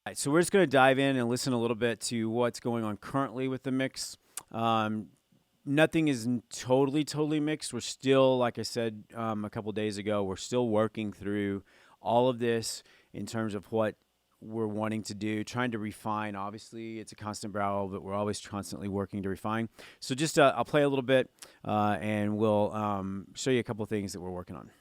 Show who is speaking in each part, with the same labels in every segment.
Speaker 1: right, so we're just going to dive in and listen a little bit to what's going on currently with the mix. Um, Nothing is totally mixed. We're still, like I said a couple days ago, we're still working through all of this in terms of what we're wanting to do, trying to refine. Obviously, it's a constant battle, but we're always constantly working to refine. So just I'll play a little bit and we'll show you a couple of things that we're working on.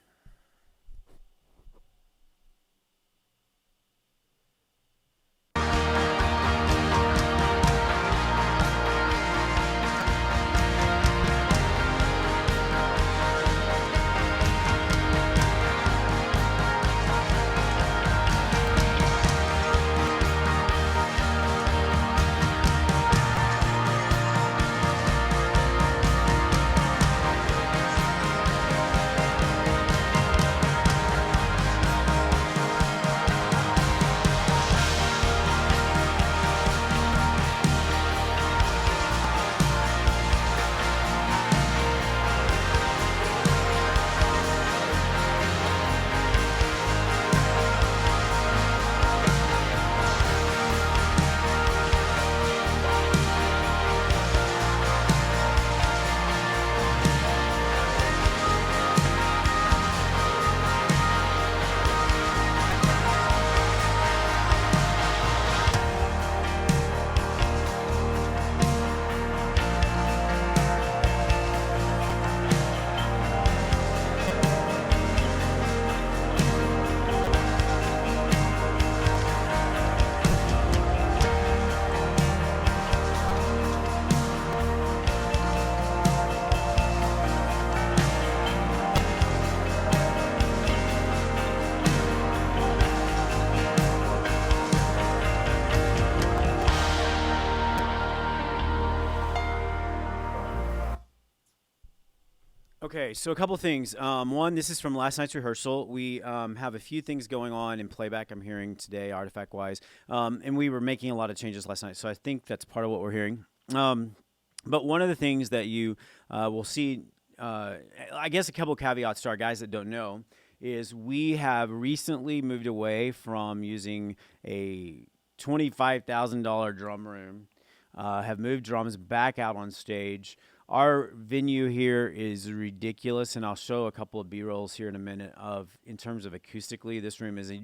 Speaker 1: Okay, so a couple things. One, this is from last night's rehearsal. We have a few things going on in playback I'm hearing today, artifact wise. And we were making a lot of changes last night, so I think that's part of what we're hearing. But one of the things that you will see, I guess a couple of caveats to our guys that don't know, is we have recently moved away from using a $25,000 drum room, have moved drums back out on stage. Our venue here is ridiculous, and I'll show a couple of B-rolls here in a minute of, in terms of acoustically, this room is a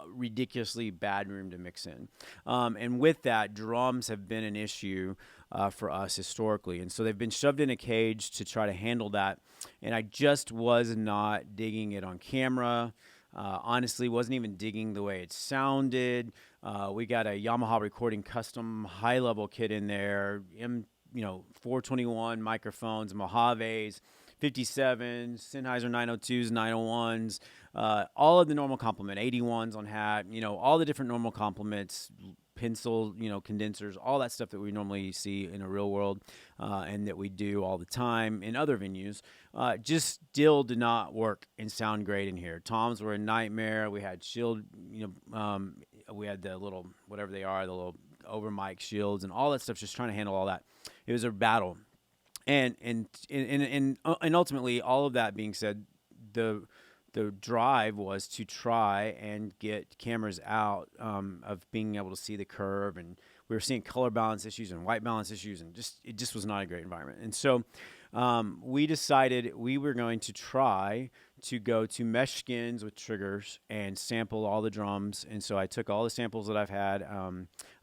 Speaker 1: ridiculously bad room to mix in. And with that, drums have been an issue for us historically, and so they've been shoved in a cage to try to handle that, and I just was not digging it on camera. Honestly, wasn't even digging the way it sounded. We got a Yamaha recording custom high-level kit in there, 421 microphones, Mojaves, 57s, Sennheiser 902s, 901s, all of the normal complement, 81s on hat, all the different normal complements, pencil, condensers, all that stuff that we normally see in a real world and that we do all the time in other venues, just still did not work and sound great in here. Toms were a nightmare. We had shield, we had the little, whatever they are, the little over mic shields and all that stuff, just trying to handle all that. It was a battle. And ultimately, all of that being said, the drive was to try and get cameras out of being able to see the curve, and we were seeing color balance issues and white balance issues, and it just was not a great environment. And so we decided we were going to try to go to mesh skins with triggers and sample all the drums. And so I took all the samples that I've had.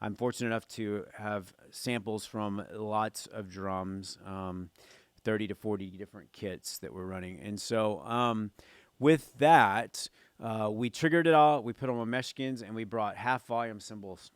Speaker 1: I'm fortunate enough to have samples from lots of drums, 30 to 40 different kits that we're running. And so with that, we triggered it all. We put them on mesh skins, and we brought half volume cymbals,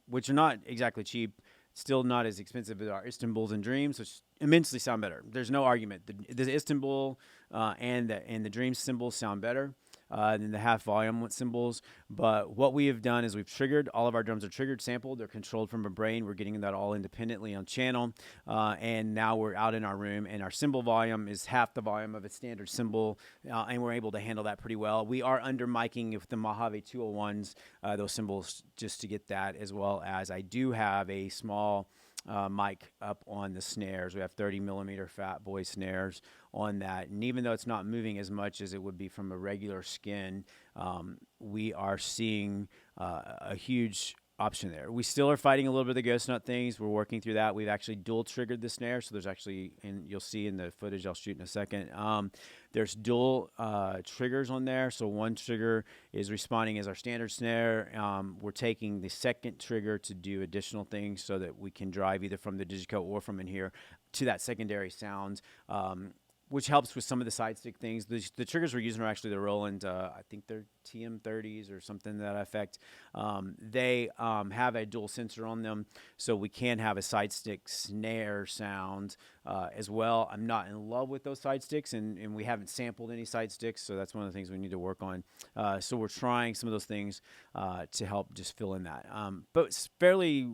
Speaker 1: which are not exactly cheap. Still not as expensive as our Istanbuls and Dreams, which immensely sound better. There's no argument. The Istanbul and the Dreams cymbals sound better than the half volume cymbals. But what we have done is we've triggered. All of our drums are triggered, sampled. They're controlled from a brain. We're getting that all independently on channel. And now we're out in our room, and our cymbal volume is half the volume of a standard cymbal, and we're able to handle that pretty well. We are under miking with the Mojave 201s, those cymbals, just to get that, as well as I do have a small mic up on the snares. We have 30 millimeter Fat Boy snares on that. And even though it's not moving as much as it would be from a regular skin, we are seeing a huge option there. We still are fighting a little bit of the ghost nut things. We're working through that. We've actually dual triggered the snare. So there's actually, and you'll see in the footage I'll shoot in a second, there's dual triggers on there. So one trigger is responding as our standard snare. We're taking the second trigger to do additional things so that we can drive either from the Digico or from in here to that secondary sound. Which helps with some of the side stick things. The triggers we're using are actually the Roland, I think they're TM30s or something to that effect. They have a dual sensor on them, so we can have a side stick snare sound as well. I'm not in love with those side sticks, and we haven't sampled any side sticks, so that's one of the things we need to work on. So we're trying some of those things to help just fill in that. But it's fairly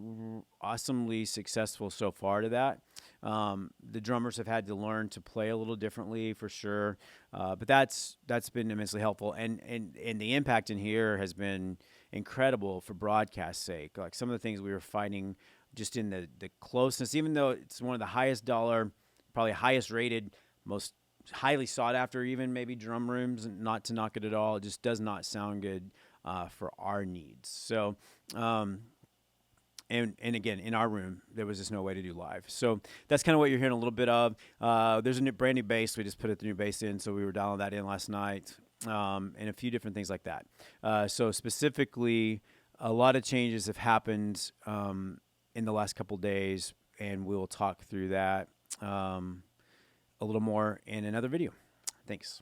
Speaker 1: awesomely successful so far to that. The drummers have had to learn to play a little differently for sure, but that's been immensely helpful, and the impact in here has been incredible for broadcast sake. Like some of the things we were fighting just in the closeness, even though it's one of the highest dollar, probably highest rated, most highly sought after, even maybe drum rooms, and not to knock it at all, it just does not sound good for our needs. So. And again, in our room, there was just no way to do live. So that's kind of what you're hearing a little bit of. There's a brand new bass. We just put the new bass in, so we were dialing that in last night, and a few different things like that. So specifically, a lot of changes have happened in the last couple days, and we'll talk through that a little more in another video. Thanks.